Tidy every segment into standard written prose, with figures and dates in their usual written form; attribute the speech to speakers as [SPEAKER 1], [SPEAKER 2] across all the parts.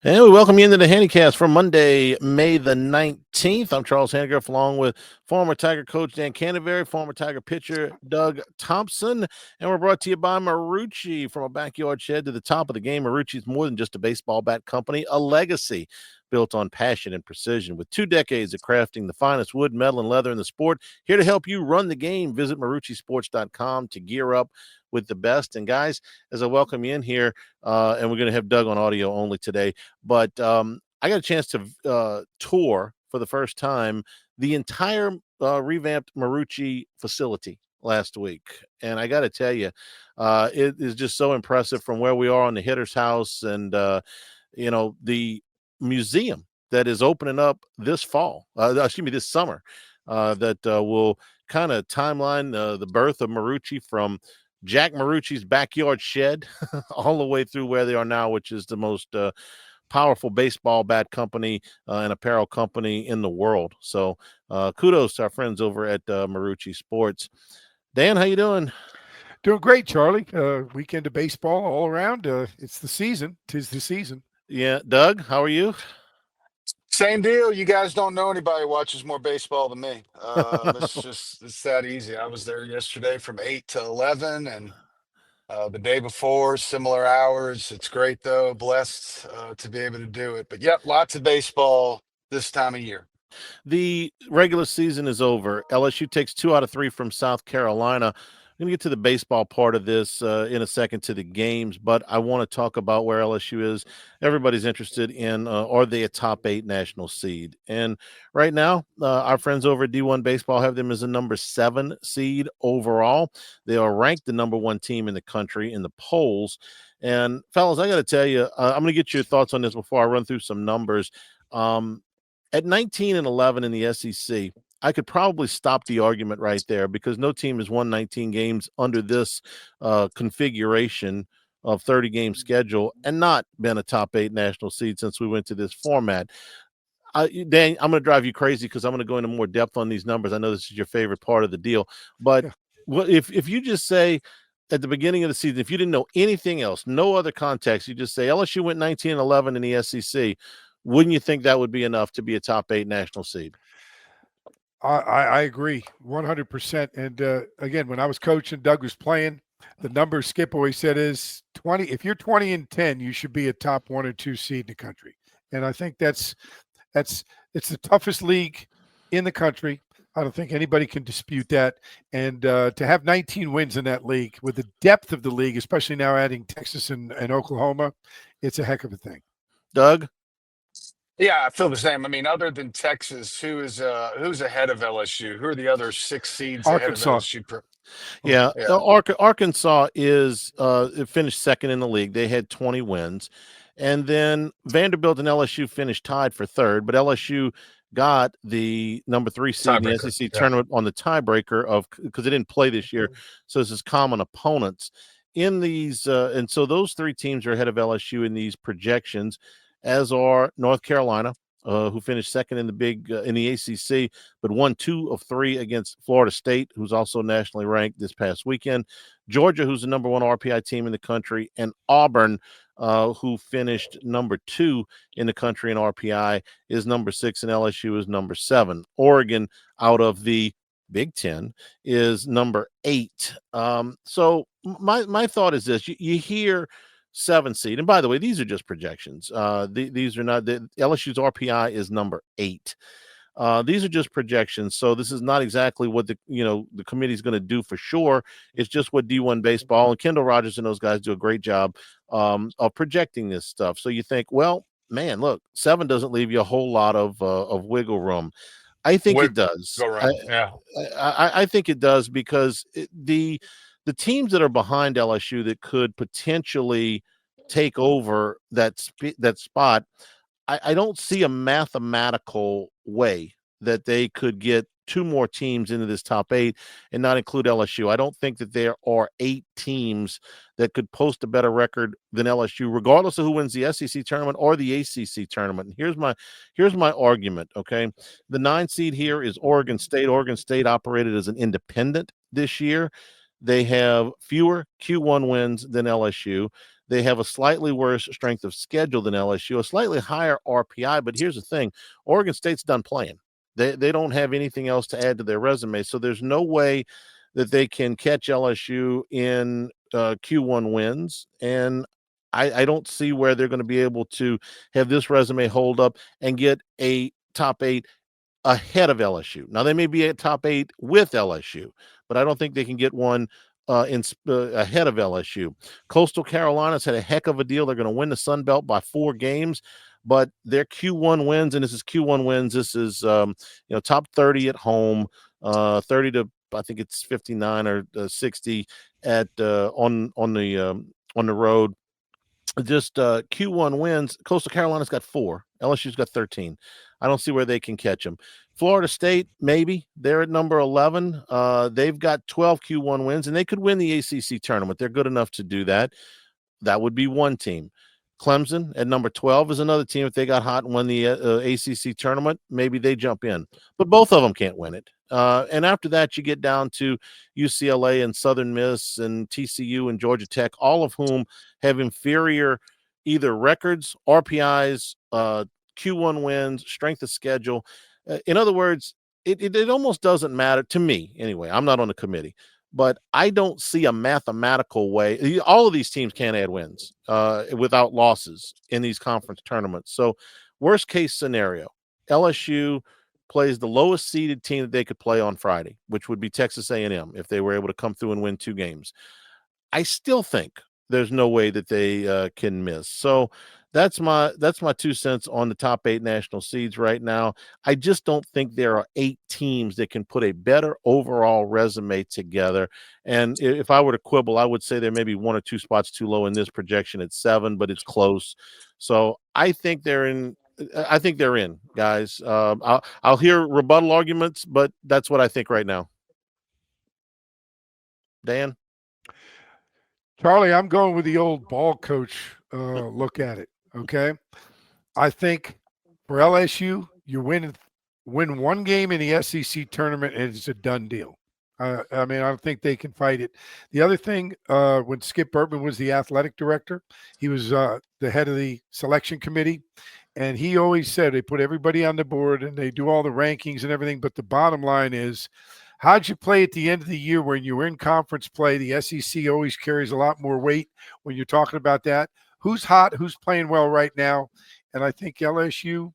[SPEAKER 1] And we welcome you into the Handycast for Monday, May the 19th. I'm Charles Hanagriff, along with former Tiger coach Dan Canevari, former Tiger pitcher Doug Thompson. And we're brought to you by Marucci. From a backyard shed to the top of the game, Marucci is more than just a baseball bat company, a legacy built on passion and precision. With 2 decades of crafting the finest wood, metal, and leather in the sport, here to help you run the game. Visit MarucciSports.com to gear up with the best. And guys, as I welcome you in here, and we're going to have Doug on audio only today, but I got a chance to tour for the first time the entire revamped Marucci facility last week. And I got to tell you, it is just so impressive from where we are on the hitter's house and, the museum that is opening up this fall, this summer, that will kind of timeline the birth of Marucci from Jack Marucci's backyard shed all the way through where they are now, which is the most powerful baseball bat company and apparel company in the world. So kudos to our friends over at Marucci Sports. Dan, how you doing?
[SPEAKER 2] Doing great, Charlie. Weekend of baseball all around. It's the season. 'Tis the season.
[SPEAKER 1] Yeah, Doug, how are you?
[SPEAKER 3] Same deal. You guys don't know anybody who watches more baseball than me. It's that easy. I was there yesterday from 8 to 11 and the day before, similar hours. It's great though. Blessed to be able to do it. But yep, lots of baseball this time of year.
[SPEAKER 1] The regular season is over. LSU takes 2 out of 3 from South Carolina. I'm going to get to the baseball part of this in a second, to the games, but I want to talk about where LSU is. Everybody's interested in, are they a top 8 national seed? And right now, our friends over at D1 Baseball have them as a number 7 seed overall. They are ranked the number 1 team in the country in the polls. And fellas, I got to tell you, I'm going to get your thoughts on this before I run through some numbers. At 19 and 11 in the SEC, I could probably stop the argument right there, because no team has won 19 games under this configuration of 30-game schedule and not been a top 8 national seed since we went to this format. Dan, I'm going to drive you crazy because I'm going to go into more depth on these numbers. I know this is your favorite part of the deal, but if you just say at the beginning of the season, if you didn't know anything else, no other context, you just say LSU went 19 and 11 in the SEC, wouldn't you think that would be enough to be a top 8 national seed?
[SPEAKER 2] I agree 100%. And again, when I was coaching, Doug was playing, the number Skip always said is 20. If you're 20 and 10, you should be a top 1 or 2 seed in the country. And I think it's the toughest league in the country. I don't think anybody can dispute that. And to have 19 wins in that league with the depth of the league, especially now adding Texas and Oklahoma, it's a heck of a thing.
[SPEAKER 1] Doug?
[SPEAKER 3] Yeah, I feel the same. I mean, other than Texas, who's ahead of LSU? Who are the other 6 seeds
[SPEAKER 2] Arkansas.
[SPEAKER 3] ahead of LSU?
[SPEAKER 1] Yeah. Arkansas is finished second in the league. They had 20 wins. And then Vanderbilt and LSU finished tied for third, but LSU got the number 3 seed in the SEC tournament on the tiebreaker because they didn't play this year. So this is common opponents in these. And so those 3 teams are ahead of LSU in these projections, as are North Carolina, who finished second in the ACC, but won 2 of 3 against Florida State, who's also nationally ranked this past weekend. Georgia, who's the number 1 RPI team in the country, and Auburn, who finished number 2 in the country in RPI, is number 6, and LSU is number 7. Oregon, out of the Big Ten, is number 8. So my thought is this: you hear 7 seed, and by the way, these are just projections. These are not LSU's RPI is number 8. These are just projections, so this is not exactly what the committee is going to do for sure. It's just what D1 Baseball and Kendall Rogers and those guys do a great job of projecting this stuff. So you think, well, man, look, 7 doesn't leave you a whole lot of wiggle room. I think it does. I think it does, because the teams that are behind LSU that could potentially take over that spot, I don't see a mathematical way that they could get 2 more teams into this top 8 and not include LSU. I don't think that there are 8 teams that could post a better record than LSU, regardless of who wins the SEC tournament or the ACC tournament. And here's my argument, okay? The 9 seed here is Oregon State. Oregon State operated as an independent this year. They have fewer Q1 wins than LSU. They have a slightly worse strength of schedule than LSU, a slightly higher RPI. But here's the thing: Oregon State's done playing. They don't have anything else to add to their resume, so there's no way that they can catch LSU in Q1 wins. And I don't see where they're going to be able to have this resume hold up and get a top 8 ahead of LSU. Now, they may be a top 8 with LSU, but I don't think they can get one ahead of LSU. Coastal Carolina's had a heck of a deal. They're going to win the Sun Belt by 4 games, but their Q1 wins, and this is Q1 wins. This is top 30 at home, 30 to I think it's 59 or 60 at on the road. Just Q1 wins. Coastal Carolina's got 4. LSU's got 13. I don't see where they can catch them. Florida State, maybe. They're at number 11. They've got 12 Q1 wins, and they could win the ACC tournament. They're good enough to do that. That would be one team. Clemson at number 12 is another team. If they got hot and won the ACC tournament, maybe they jump in. But both of them can't win it. And after that, you get down to UCLA and Southern Miss and TCU and Georgia Tech, all of whom have inferior either records, RPIs, Q1 wins, strength of schedule. In other words, it almost doesn't matter to me anyway. I'm not on the committee, but I don't see a mathematical way. All of these teams can't add wins without losses in these conference tournaments. So worst case scenario, LSU plays the lowest seeded team that they could play on Friday, which would be Texas A&M if they were able to come through and win 2 games. I still think there's no way that they can miss. So that's my 2 cents on the top 8 national seeds right now. I just don't think there are 8 teams that can put a better overall resume together. And if I were to quibble, I would say there may be 1 or 2 spots too low in this projection at 7, but it's close. So I think they're in. Guys. I'll hear rebuttal arguments, but that's what I think right now. Dan?
[SPEAKER 2] Charlie, I'm going with the old ball coach look at it, okay? I think for LSU, you win 1 game in the SEC tournament, and it's a done deal. I don't think they can fight it. The other thing, when Skip Bertman was the athletic director, he was the head of the selection committee, and he always said they put everybody on the board and they do all the rankings and everything, but the bottom line is, how'd you play at the end of the year when you were in conference play? The SEC always carries a lot more weight when you're talking about that. Who's hot? Who's playing well right now? And I think LSU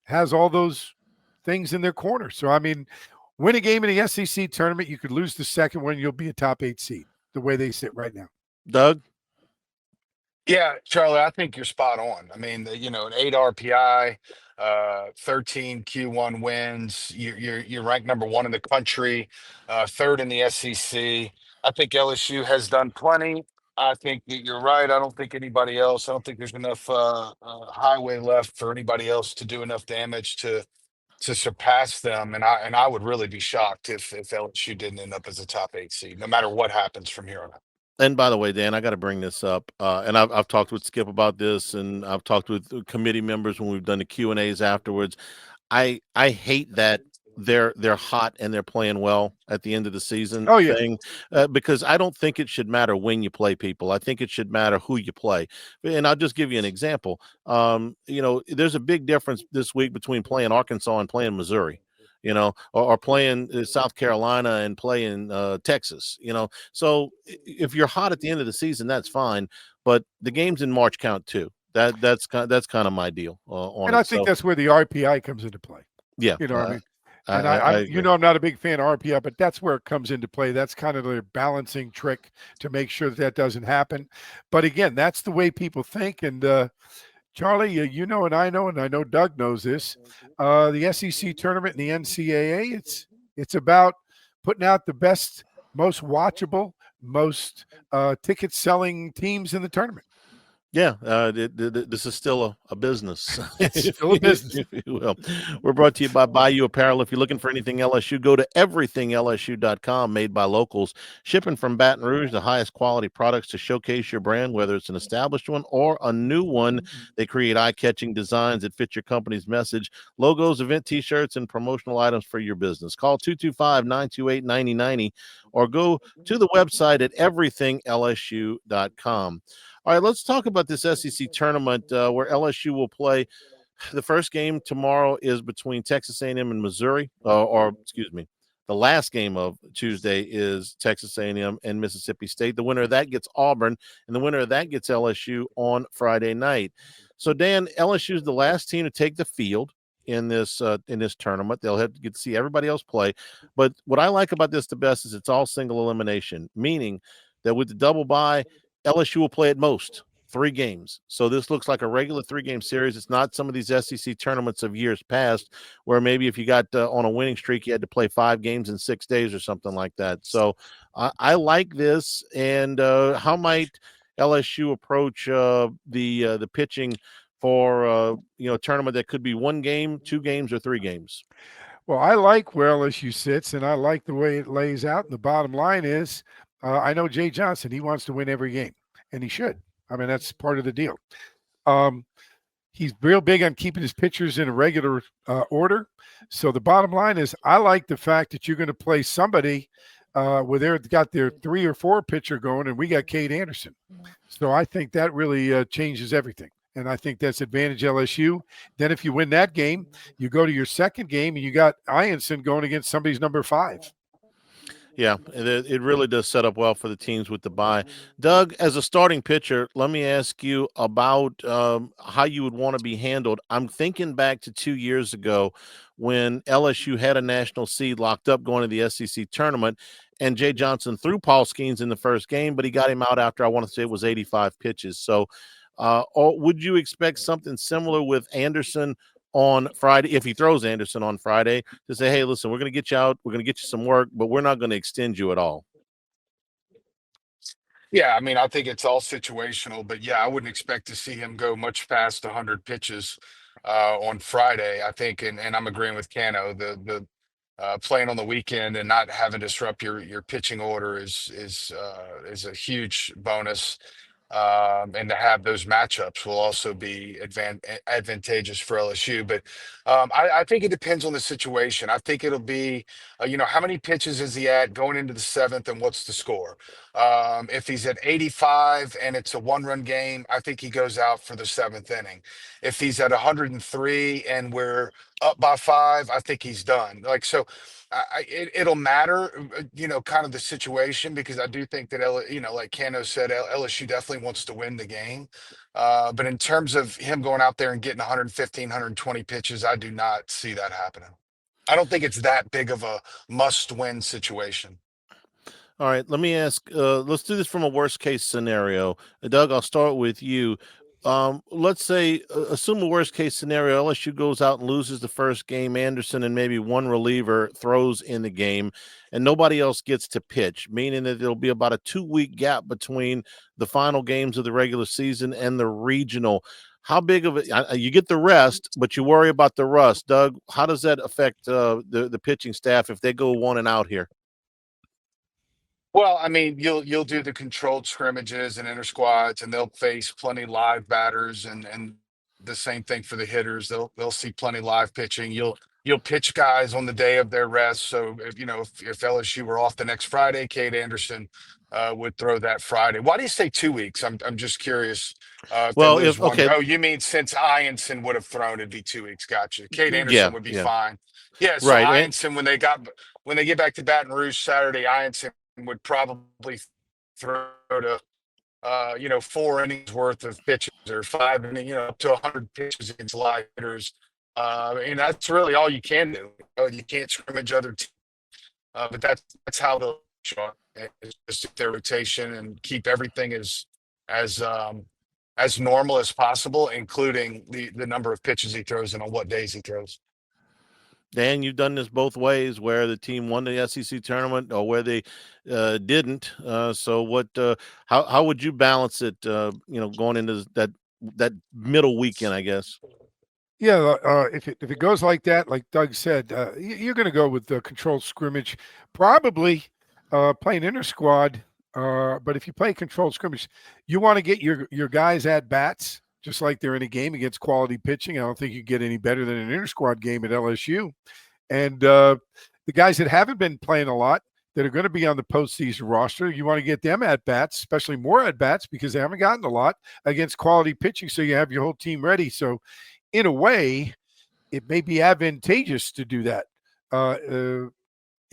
[SPEAKER 2] has all those things in their corner. So, win a game in the SEC tournament, you could lose the second one, you'll be a top 8 seed, the way they sit right now.
[SPEAKER 1] Doug?
[SPEAKER 3] Yeah, Charlie, I think you're spot on. An 8 RPI, 13 Q1 wins. You're ranked number 1 in the country, 3rd in the SEC. I think LSU has done plenty. I think that you're right. I don't think anybody else. I don't think there's enough highway left for anybody else to do enough damage to surpass them. And I would really be shocked if LSU didn't end up as a top 8 seed, no matter what happens from here on out.
[SPEAKER 1] And by the way, Dan, I got to bring this up. And I've talked with Skip about this, and I've talked with committee members when we've done the Q&As afterwards. I hate that they're hot and they're playing well at the end of the season thing, because I don't think it should matter when you play people. I think it should matter who you play. And I'll just give you an example. There's a big difference this week between playing Arkansas and playing Missouri. Or playing South Carolina and playing Texas, So if you're hot at the end of the season, that's fine. But the games in March count too. That's kind of my deal on
[SPEAKER 2] and
[SPEAKER 1] it.
[SPEAKER 2] I think that's where the RPI comes into play.
[SPEAKER 1] Yeah.
[SPEAKER 2] And I'm not a big fan of RPI, but that's where it comes into play. That's kind of the balancing trick to make sure that doesn't happen. But again, that's the way people think. And Charlie, and I know Doug knows this. The SEC tournament and the NCAA, it's about putting out the best, most watchable, most ticket-selling teams in the tournament.
[SPEAKER 1] Yeah, this is still a business.
[SPEAKER 2] It's still a business.
[SPEAKER 1] If you will. We're brought to you by Bayou Apparel. If you're looking for anything LSU, go to everythinglsu.com, made by locals. Shipping from Baton Rouge, the highest quality products to showcase your brand, whether it's an established one or a new one. They create eye-catching designs that fit your company's message, logos, event T-shirts, and promotional items for your business. Call 225-928-9090 or go to the website at everythinglsu.com. All right, let's talk about this SEC tournament where LSU will play. The first game tomorrow is between Texas A&M and Missouri, or excuse me, the last game of Tuesday is Texas A&M and Mississippi State. The winner of that gets Auburn, and the winner of that gets LSU on Friday night. So, Dan, LSU is the last team to take the field in this tournament. They'll have to get to see everybody else play. But what I like about this the best is it's all single elimination, meaning that with the double bye, LSU will play at most 3 games. So this looks like a regular 3-game series. It's not some of these SEC tournaments of years past where maybe if you got on a winning streak, you had to play 5 games in 6 days or something like that. So I like this. And how might LSU approach the pitching for a tournament that could be 1 game, 2 games, or 3 games?
[SPEAKER 2] Well, I like where LSU sits, and I like the way it lays out. And the bottom line is, I know Jay Johnson. He wants to win every game, and he should. I mean, that's part of the deal. He's real big on keeping his pitchers in a regular order. So the bottom line is, I like the fact that you're going to play somebody where they've got their 3 or 4 pitcher going, and we got Cade Anderson. So I think that really changes everything. And I think that's advantage LSU. Then if you win that game, you go to your second game, and you got Ianson going against somebody's number 5.
[SPEAKER 1] Yeah, it really does set up well for the teams with the bye. Doug, as a starting pitcher, let me ask you about how you would want to be handled. I'm thinking back to 2 years ago when LSU had a national seed locked up going to the SEC tournament, and Jay Johnson threw Paul Skeens in the first game, but he got him out after, I want to say it was 85 pitches. So or would you expect something similar with Anderson on Friday, if he throws Anderson on Friday, to say, hey, listen, we're going to get you out, we're going to get you some work, but we're not going to extend you at all?
[SPEAKER 3] Yeah, I mean, I think it's all situational, but yeah, I wouldn't expect to see him go much past 100 pitches on Friday. I think, and I'm agreeing with Cano, the playing on the weekend and not having to disrupt your pitching order is a huge bonus. And to have those matchups will also be advantageous for LSU. But I think it depends on the situation. I think it'll be, how many pitches is he at going into the 7th, and what's the score? If he's at 85 and it's a 1-run game, I think he goes out for the 7th inning. If he's at 103 and we're up by 5, I think he's done. Like, so it'll matter, kind of the situation, because I do think that, like Cano said, LSU definitely wants to win the game. But in terms of him going out there and getting 115, 120 pitches, I do not see that happening. I don't think it's that big of a must-win situation.
[SPEAKER 1] All right, let me ask, let's do this from a worst case scenario. Doug, I'll start with you. Let's say, assume a worst case scenario, LSU goes out and loses the first game. Anderson and maybe 1 reliever throws in the game, and nobody else gets to pitch, meaning that there'll be about a 2-week gap between the final games of the regular season and the regional. How big of it? You get the rest, but you worry about the rust. Doug, how does that affect the pitching staff if they go 1 and out here?
[SPEAKER 3] Well, I mean, you'll do the controlled scrimmages and inter squads, and they'll face plenty live batters, and the same thing for the hitters. They'll see plenty live pitching. You'll pitch guys on the day of their rest. So if LSU were off the next Friday, Cade Anderson would throw that Friday. Why do you say 2 weeks? I'm just curious. If they
[SPEAKER 1] Well,
[SPEAKER 3] lose
[SPEAKER 1] if
[SPEAKER 3] one,
[SPEAKER 1] okay,
[SPEAKER 3] oh, you mean since Ianson would have thrown, it'd be 2 weeks. Gotcha. Cade
[SPEAKER 1] yeah,
[SPEAKER 3] Anderson would be
[SPEAKER 1] yeah,
[SPEAKER 3] fine. Yeah. So
[SPEAKER 1] right, and
[SPEAKER 3] Ianson, when they get back to Baton Rouge Saturday, Ianson would probably throw to 4 innings worth of pitches, or 5 innings, up to 100 pitches against live hitters. And that's really all you can do. You can't scrimmage other teams, but that's how they'll show. It's just their rotation and keep everything as normal as possible, including the number of pitches he throws and on what days he throws.
[SPEAKER 1] Dan, you've done this both ways, where the team won the SEC tournament or where they didn't. So, what? How would you balance it? Going into that middle weekend, I guess.
[SPEAKER 2] Yeah, if it goes like that, like Doug said, you're going to go with the controlled scrimmage, probably playing inter squad. But if you play controlled scrimmage, you want to get your guys at bats, just like they're in a game against quality pitching. I don't think you get any better than an inter squad game at LSU. And the guys that haven't been playing a lot, that are going to be on the postseason roster. You want to get them at bats, especially more at bats, because they haven't gotten a lot against quality pitching. So you have your whole team ready. So in a way, it may be advantageous to do that.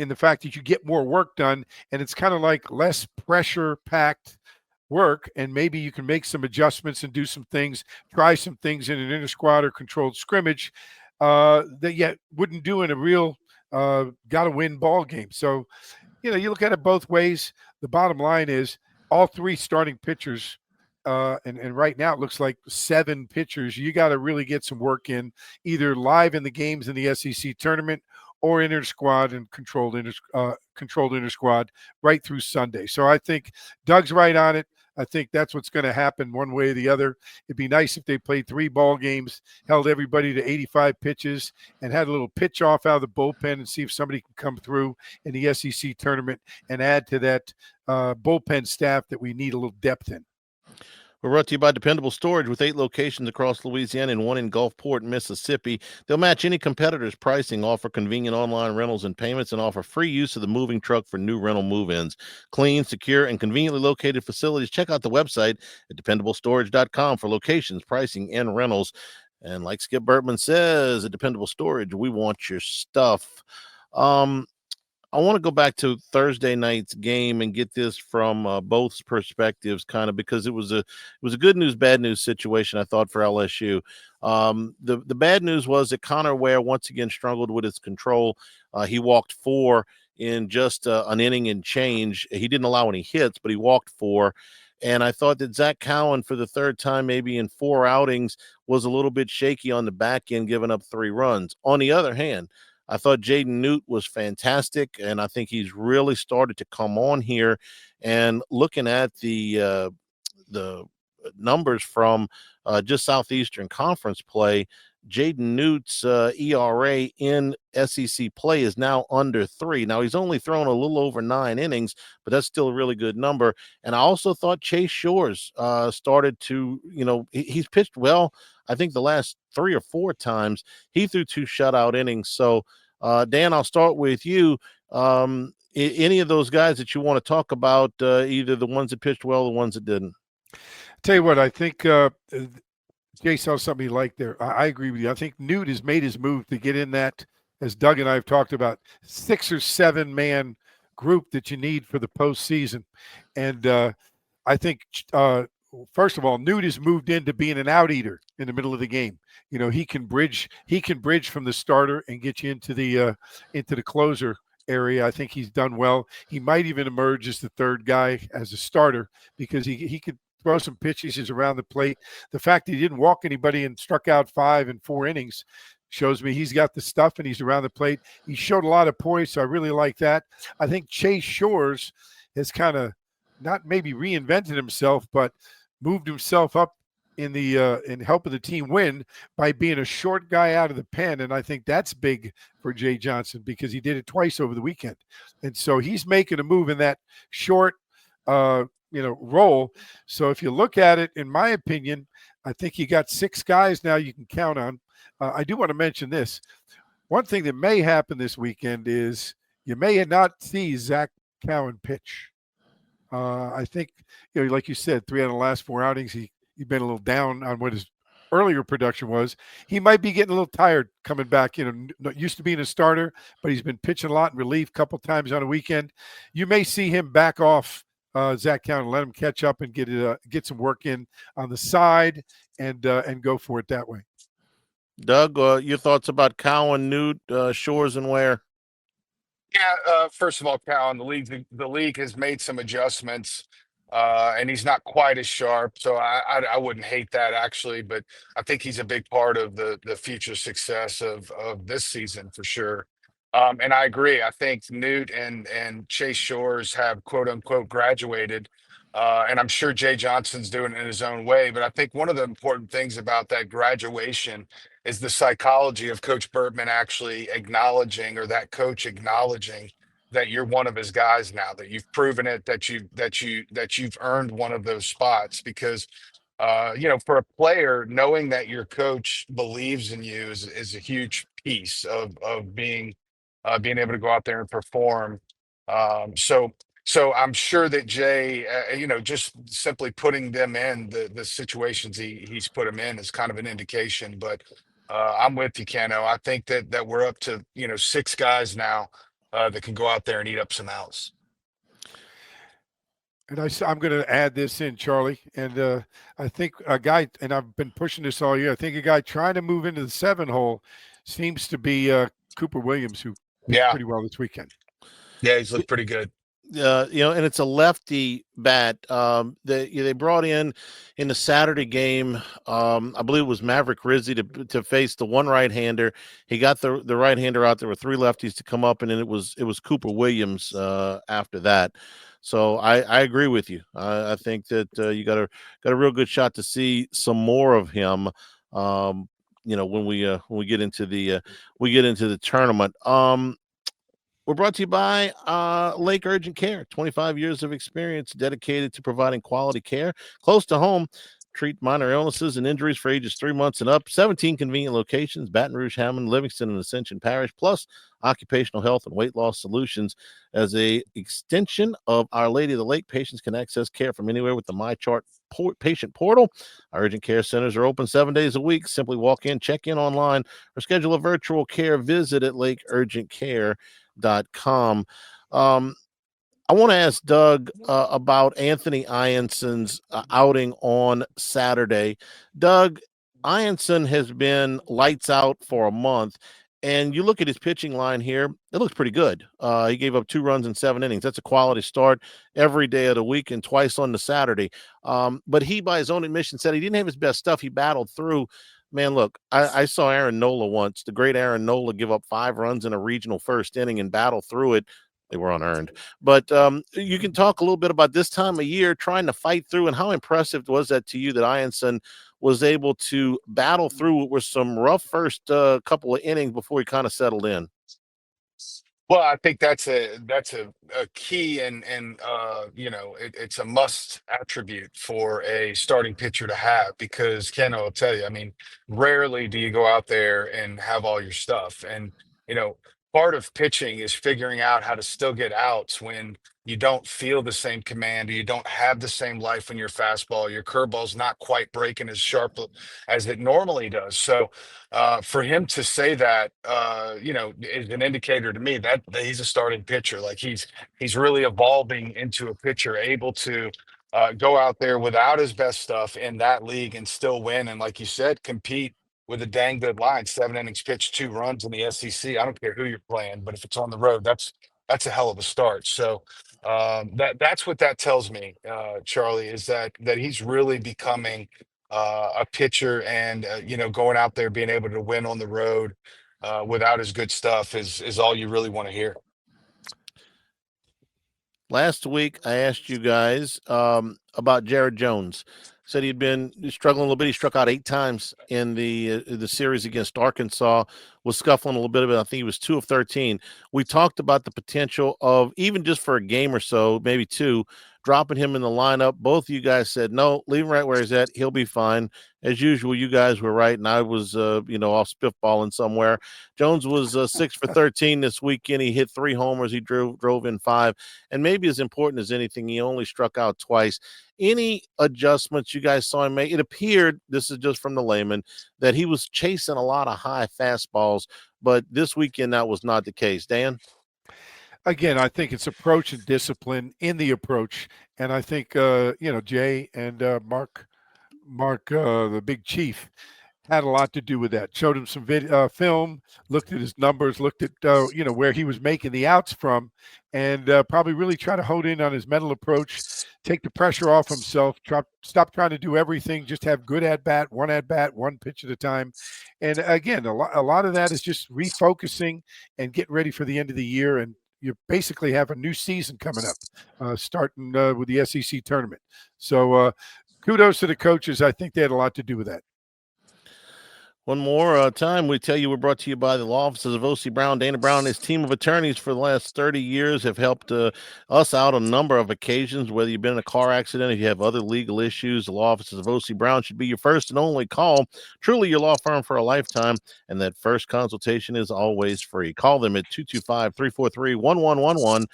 [SPEAKER 2] In the fact that you get more work done, and it's kind of like less pressure packed work, and maybe you can make some adjustments and do some things, try some things in an inter squad or controlled scrimmage that you wouldn't do in a real gotta win ball game. So, you look at it both ways. The bottom line is all three starting pitchers, and right now it looks like 7 pitchers. You got to really get some work in, either live in the games in the SEC tournament or inter squad and controlled inter squad right through Sunday. So I think Doug's right on it. I think that's what's going to happen one way or the other. It'd be nice if they played 3 ball games, held everybody to 85 pitches, and had a little pitch off out of the bullpen and see if somebody can come through in the SEC tournament and add to that bullpen staff that we need a little depth in.
[SPEAKER 1] We're brought to you by Dependable Storage with 8 locations across Louisiana and 1 in Gulfport, Mississippi. They'll match any competitor's pricing, offer convenient online rentals and payments, and offer free use of the moving truck for new rental move-ins. Clean, secure, and conveniently located facilities. Check out the website at dependablestorage.com for locations, pricing, and rentals. And like Skip Bertman says, at Dependable Storage, we want your stuff. I want to go back to Thursday night's game and get this from both perspectives, kind of, because it was a good news, bad news situation, I thought, for LSU. The bad news was that Connor Ware once again struggled with his control. He walked 4 in just an inning and change. He didn't allow any hits, but he walked 4. And I thought that Zach Cowan, for the 3rd time maybe in 4 outings, was a little bit shaky on the back end, giving up 3 runs. On the other hand, I thought Jaden Newt was fantastic, and I think he's really started to come on here. And looking at the numbers from just Southeastern Conference play, Jaden Newt's ERA in SEC play is now under 3. Now, he's only thrown a little over 9 innings, but that's still a really good number. And I also thought Chase Shores started to, he's pitched well. I think the last 3 or 4 times he threw 2 shutout innings. So, Dan, I'll start with you. Any of those guys that you want to talk about, either the ones that pitched well, or the ones that didn't?
[SPEAKER 2] Tell you what, I think Jay saw something he liked there. I agree with you. I think Newt has made his move to get in that, as Doug and I have talked about, 6 or 7 man group that you need for the postseason. And I think first of all, Newt has moved into being an out eater in the middle of the game. He can bridge from the starter and get you into the closer area. I think he's done well. He might even emerge as the 3rd guy as a starter, because he could throw some pitches around the plate. The fact that he didn't walk anybody and struck out 5 in 4 innings shows me he's got the stuff and he's around the plate. He showed a lot of poise, so I really like that. I think Chase Shores has kind of not maybe reinvented himself, but moved himself up in helping the team win by being a short guy out of the pen. And I think that's big for Jay Johnson, because he did it twice over the weekend. And so he's making a move in that short, role. So if you look at it, in my opinion, I think you got 6 guys now you can count on. I do want to mention this. One thing that may happen this weekend is you may not see Zach Cowan pitch. I think, like you said, 3 out of the last 4 outings, he's been a little down on what his earlier production was. He might be getting a little tired coming back. Used to being a starter, but he's been pitching a lot in relief a couple times on a weekend. You may see him back off Zach Cowan and let him catch up and get some work in on the side and go for it that way.
[SPEAKER 3] Doug, your thoughts about Cowan, Newt, Shores, and Ware?
[SPEAKER 4] Yeah, first of all, Cowan, the league has made some adjustments, and he's not quite as sharp. So I wouldn't hate that, actually, but I think he's a big part of the future success of this season for sure. And I agree. I think Newt and Chase Shores have quote unquote graduated. And I'm sure Jay Johnson's doing it in his own way. But I think one of the important things about that graduation is the psychology of Coach Bertman actually acknowledging, or that coach acknowledging, that you're one of his guys now, that you've proven it, that you've earned one of those spots. Because for a player, knowing that your coach believes in you is a huge piece of being able to go out there and perform. So I'm sure that Jay, just simply putting them in the situations he's put them in is kind of an indication. But I'm with you, Cano. I think that we're up to 6 guys now that can go out there and eat up some outs.
[SPEAKER 2] And I'm going to add this in, Charlie. And I think a guy, and I've been pushing this all year, I think a guy trying to move into the 7 hole seems to be Cooper Williams, who pitched pretty well this weekend.
[SPEAKER 4] Yeah, he's looked pretty good.
[SPEAKER 1] And it's a lefty bat. They brought in the Saturday game. I believe it was Maverick Rizzi to face the one right-hander. He got the right-hander out. There were 3 lefties to come up, and then it was Cooper Williams after that. So I agree with you. I think that you got a real good shot to see some more of him. When we get into the tournament. We're brought to you by Lake Urgent Care. 25 years of experience dedicated to providing quality care close to home. Treat minor illnesses and injuries for ages 3 months and up. 17 convenient locations: Baton Rouge, Hammond, Livingston, and Ascension Parish, plus occupational health and weight loss solutions. As a extension of Our Lady of the Lake, patients can access care from anywhere with the MyChart patient portal. Our urgent care centers are open 7 days a week. Simply walk in, check in online, or schedule a virtual care visit at lakeurgentcare.com. I want to ask Doug about Anthony Ianson's outing on Saturday. Doug, Ianson has been lights out for a month, and you look at his pitching line here, it looks pretty good. He gave up 2 runs in 7 innings. That's a quality start every day of the week and twice on the Saturday. But he, by his own admission, said he didn't have his best stuff. He battled through. Man, look, I saw Aaron Nola once, the great Aaron Nola, give up 5 runs in a regional first inning and battle through it. They were unearned. But you can talk a little bit about this time of year trying to fight through, and how impressive was that to you that Ianson was able to battle through what were some rough first couple of innings before he kind of settled in?
[SPEAKER 4] Well, I think that's a key, and it's a must attribute for a starting pitcher to have, because Ken will tell you, I mean, rarely do you go out there and have all your stuff. And part of pitching is figuring out how to still get outs when you don't feel the same command, or you don't have the same life in your fastball. Your curveball's not quite breaking as sharp as it normally does. So for him to say that, is an indicator to me that he's a starting pitcher. Like he's really evolving into a pitcher able to go out there without his best stuff in that league and still win. And like you said, compete with a dang good line. 7 innings pitched, 2 runs in the SEC. I don't care who you're playing, but if it's on the road, that's a hell of a start. So that's what that tells me, Charlie, is that he's really becoming a pitcher, and going out there being able to win on the road without his good stuff is all you really want to hear.
[SPEAKER 1] Last week, I asked you guys about Jared Jones. Said he'd been struggling a little bit. He struck out 8 times in the series against Arkansas, was scuffling a little bit of it. I think he was 2 of 13. We talked about the potential of, even just for a game or so, maybe 2, dropping him in the lineup. Both of you guys said, no, leave him right where he's at. He'll be fine. As usual, you guys were right, and I was, off spiffballing somewhere. Jones was 6 for 13 this weekend. He hit 3 homers. He drove in 5. And maybe as important as anything, he only struck out twice. Any adjustments you guys saw him make? It appeared, this is just from the layman, that he was chasing a lot of high fastballs, but this weekend that was not the case. Dan?
[SPEAKER 2] Again, I think it's approach and discipline in the approach. And I think, Jay and Mark, the big chief, had a lot to do with that. Showed him some film, looked at his numbers, looked at, where he was making the outs from, and probably really try to hone in on his mental approach, take the pressure off himself, stop trying to do everything, just have good at-bat, one pitch at a time. And again, a lot of that is just refocusing and getting ready for the end of the year. And you basically have a new season coming up, starting with the SEC tournament. So kudos to the coaches. I think they had a lot to do with that.
[SPEAKER 1] One more time, we tell you we're brought to you by the law offices of O.C. Brown. Dana Brown and his team of attorneys for the last 30 years have helped us out on a number of occasions, whether you've been in a car accident, if you have other legal issues. The law offices of O.C. Brown should be your first and only call. Truly your law firm for a lifetime, and that first consultation is always free. Call them at 225-343-1111.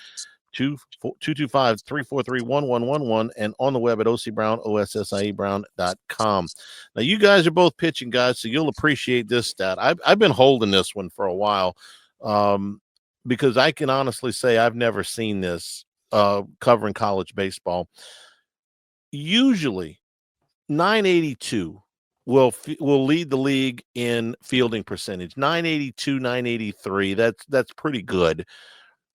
[SPEAKER 1] 225-343-1111, and on the web at ossiebrown.com. Now, you guys are both pitching guys, so you'll appreciate this stat. I've been holding this one for a while, because I can honestly say I've never seen this covering college baseball. Usually, 982 will lead the league in fielding percentage. 982, 983. That's pretty good.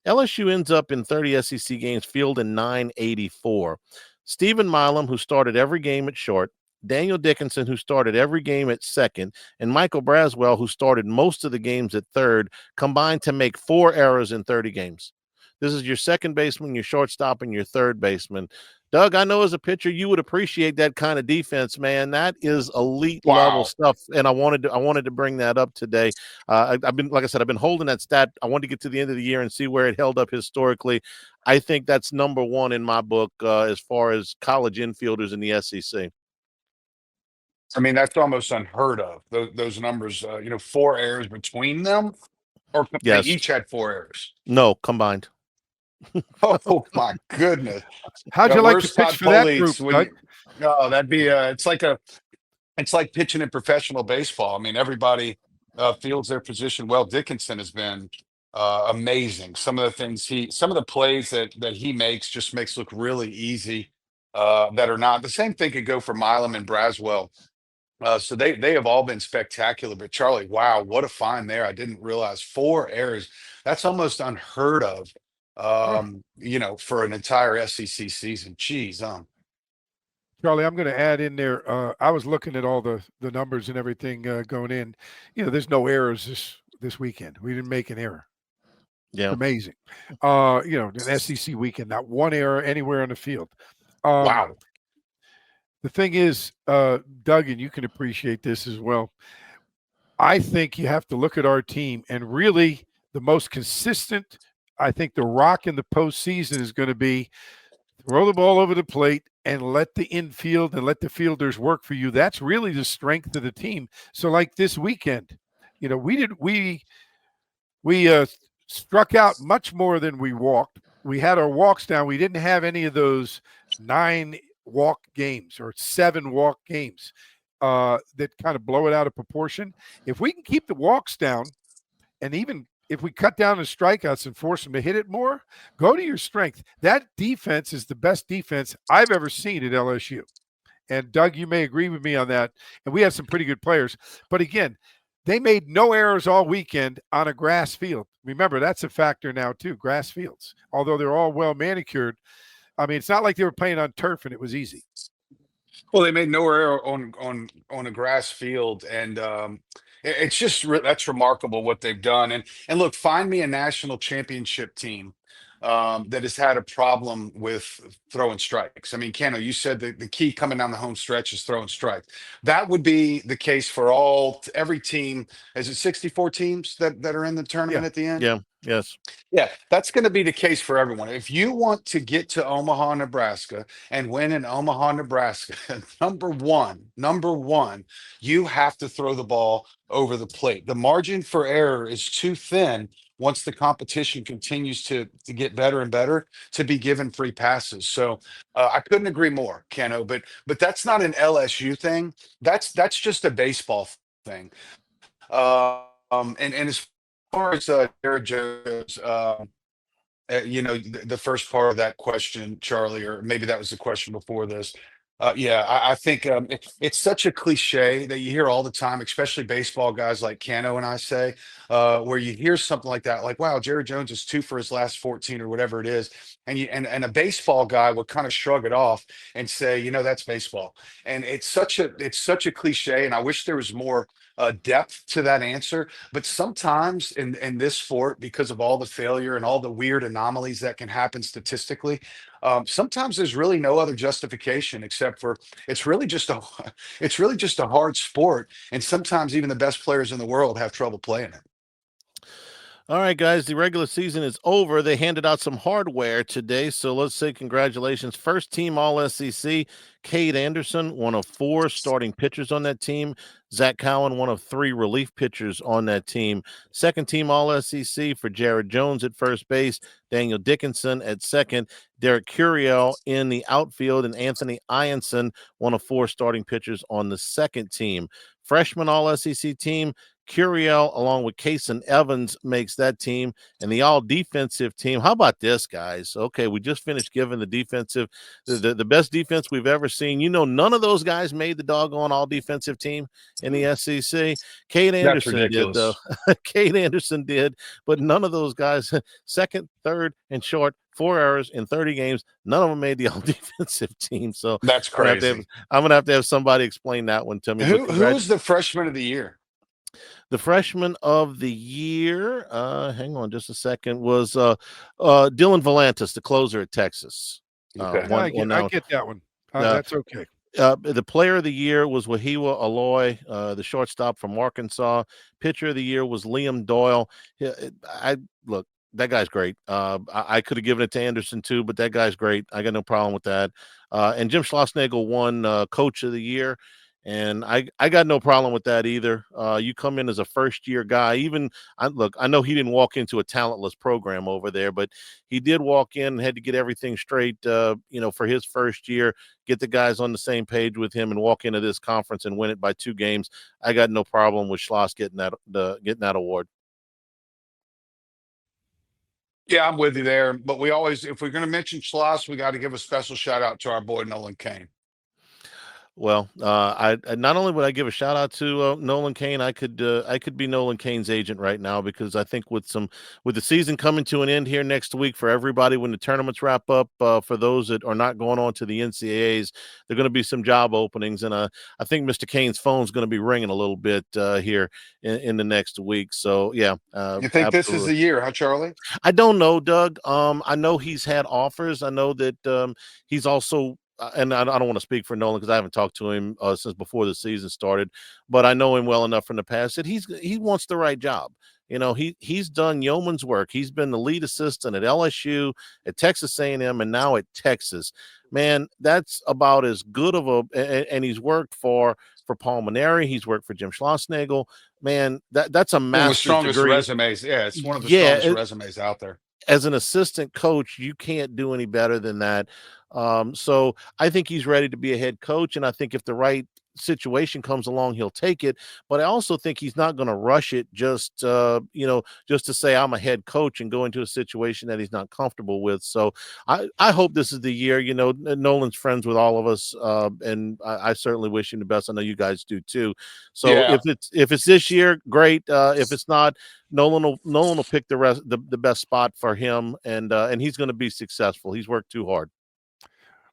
[SPEAKER 1] LSU ends up in 30 SEC games fielding 984. Stephen Milam, who started every game at short, Daniel Dickinson, who started every game at second, and Michael Braswell, who started most of the games at third, combined to make 4 errors in 30 games. This is your second baseman, your shortstop, and your third baseman. Doug, I know as a pitcher, you would appreciate that kind of defense, man. That is elite level stuff, and I wanted to bring that up today. I've been, like I said, I've been holding that stat. I wanted to get to the end of the year and see where it held up historically. I think that's number one in my book as far as college infielders in the SEC.
[SPEAKER 4] I mean, that's almost unheard of. Those numbers, 4 errors between them, or
[SPEAKER 1] Yes.
[SPEAKER 4] they each had 4 errors.
[SPEAKER 1] No, combined.
[SPEAKER 4] Oh my goodness!
[SPEAKER 2] How'd you like to pitch for that group, Doug?
[SPEAKER 4] That'd be it's like pitching in professional baseball. I mean, everybody fields their position well. Dickinson has been amazing. Some of the plays that he makes just makes look really easy. That are not. The same thing could go for Milam and Braswell. So they have all been spectacular. But Charlie, wow, what a find there! I didn't realize 4 errors. That's almost unheard of. For an entire SEC season. Jeez,
[SPEAKER 2] Charlie, I'm going to add in there. I was looking at all the numbers and everything going in. There's no errors this weekend. We didn't make an error.
[SPEAKER 1] Yeah,
[SPEAKER 2] amazing. An SEC weekend, not one error anywhere on the field.
[SPEAKER 4] Wow.
[SPEAKER 2] The thing is, Doug, and you can appreciate this as well. I think you have to look at our team, and really the most consistent. I think the rock in the postseason is going to be throw the ball over the plate and let the infield and let the fielders work for you. That's really the strength of the team. So like this weekend, we struck out much more than we walked. We had our walks down. We didn't have any of those 9 walk games or 7 walk games that kind of blow it out of proportion. If we can keep the walks down, and even if we cut down the strikeouts and force them to hit it more, go to your strength. That defense is the best defense I've ever seen at LSU. And Doug, you may agree with me on that. And we have some pretty good players. But again, they made no errors all weekend on a grass field. Remember, that's a factor now too, grass fields. Although they're all well manicured. I mean, it's not like they were playing on turf and it was easy.
[SPEAKER 4] Well, they made no error on a grass field, and it's just that's remarkable what they've done. And look, find me a national championship team that has had a problem with throwing strikes. I mean, Cano, you said the key coming down the home stretch is throwing strikes. That would be the case for every team. Is it 64 teams that are in the tournament at the end?
[SPEAKER 1] Yeah. Yes.
[SPEAKER 4] Yeah, that's going to be the case for everyone. If you want to get to Omaha, Nebraska and win in Omaha, Nebraska, number one, you have to throw the ball over the plate. The margin for error is too thin once the competition continues to get better and better to be given free passes. So I couldn't agree more, Keno, but that's not an LSU thing. That's just a baseball thing. And as far as Jared Jones, the first part of that question, Charlie, or maybe that was the question before this. I think it's such a cliche that you hear all the time, especially baseball guys like Cano and I say, where you hear something like that, like, wow, Jared Jones is 2 for his last 14 or whatever it is. And a baseball guy would kind of shrug it off and say, that's baseball. And it's such a cliche. And I wish there was more depth to that answer. But sometimes in this sport, because of all the failure and all the weird anomalies that can happen statistically, sometimes there's really no other justification except for it's really just a hard sport, and sometimes even the best players in the world have trouble playing it.
[SPEAKER 1] All right, guys, the regular season is over. They handed out some hardware today, so let's say congratulations. First team All-SEC, Cade Anderson, one of 4 starting pitchers on that team. Zach Cowan, one of 3 relief pitchers on that team. Second team All-SEC for Jared Jones at first base, Daniel Dickinson at second, Derek Curiel in the outfield, and Anthony Ianson, one of 4 starting pitchers on the second team. Freshman All-SEC team, Curiel along with Kason Evans makes that team, and the all defensive team. How about this, guys? Okay, we just finished giving the defensive the best defense we've ever seen. You know, none of those guys made the doggone all defensive team in the SEC. Cade Anderson did, though. Cade Anderson did, but none of those guys, second, third, and short, 4 errors in 30 games. None of them made the all defensive team. So
[SPEAKER 3] That's crazy.
[SPEAKER 1] I'm gonna have to have somebody explain that one to me.
[SPEAKER 3] Who was the freshman of the year?
[SPEAKER 1] The freshman of the year, hang on just a second, was Dylan Volantis, the closer at Texas.
[SPEAKER 3] Okay.
[SPEAKER 2] I get that one. That's okay.
[SPEAKER 1] The player of the year was Wahiwa Aloy, the shortstop from Arkansas. Pitcher of the year was Liam Doyle. Look, that guy's great. I could have given it to Anderson too, but that guy's great. I got no problem with that. And Jim Schlossnagle won Coach of the Year. And I got no problem with that either. You come in as a first-year guy. I know he didn't walk into a talentless program over there, but he did walk in and had to get everything straight, for his first year, get the guys on the same page with him and walk into this conference and win it by 2 games. I got no problem with Schloss getting that award.
[SPEAKER 3] Yeah, I'm with you there. But if we're going to mention Schloss, we got to give a special shout out to our boy Nolan Kane.
[SPEAKER 1] Well, I not only would I give a shout out to Nolan Kane, I could be Nolan Kane's agent right now, because I think with the season coming to an end here next week for everybody, when the tournaments wrap up, for those that are not going on to the NCAAs, there are going to be some job openings, and I think Mr. Kane's phone's going to be ringing a little bit here in the next week. So yeah,
[SPEAKER 3] you think absolutely. This is the year, huh, Charlie?
[SPEAKER 1] I don't know, Doug. I know he's had offers. I know that he's also. And I don't want to speak for Nolan because I haven't talked to him since before the season started, but I know him well enough from the past that he wants the right job. You know, he's done yeoman's work. He's been the lead assistant at LSU, at Texas A&M, and now at Texas. Man, that's about as good of and he's worked for Paul Maneri. He's worked for Jim Schlossnagle. Man, that's a master's
[SPEAKER 3] strongest
[SPEAKER 1] degree.
[SPEAKER 3] Resumes. Yeah, it's one of the strongest resumes out there.
[SPEAKER 1] As an assistant coach, you can't do any better than that. So I think he's ready to be a head coach, and I think if the right situation comes along, he'll take it. But I also think he's not going to rush it just to say I'm a head coach and go into a situation that he's not comfortable with. So I hope this is the year. You know, Nolan's friends with all of us, and I certainly wish him the best. I know you guys do too. So yeah. if it's this year, great. If it's not, Nolan will pick the best spot for him, and he's going to be successful. He's worked too hard.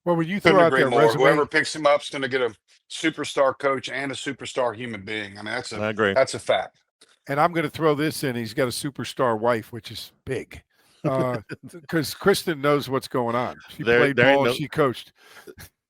[SPEAKER 2] Well, when you throw out that resume,
[SPEAKER 3] whoever picks him up is going to get a superstar coach and a superstar human being. I mean, I agree. That's a fact.
[SPEAKER 2] And I'm going to throw this in. He's got a superstar wife, which is big, because Kristen knows what's going on. She played ball. She coached.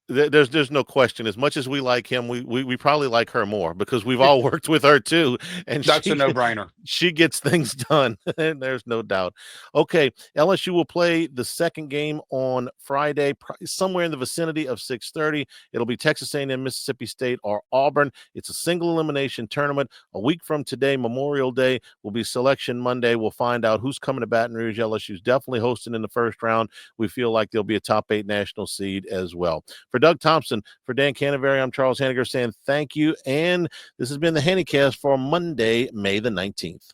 [SPEAKER 1] There's no question. As much as we like him, we probably like her more because we've all worked with her too, and
[SPEAKER 3] that's a no-brainer.
[SPEAKER 1] She gets things done, and there's no doubt. Okay, LSU will play the second game on Friday, somewhere in the vicinity of 6:30. It'll be Texas A&M, Mississippi State, or Auburn. It's a single elimination tournament. A week from today, Memorial Day, will be Selection Monday. We'll find out who's coming to Baton Rouge. LSU's definitely hosting in the first round. We feel like they'll be a top 8 national seed as well. For Doug Thompson, for Dan Canevari, I'm Charles Hanagriff saying thank you. And this has been the Handycast for Monday, May the 19th.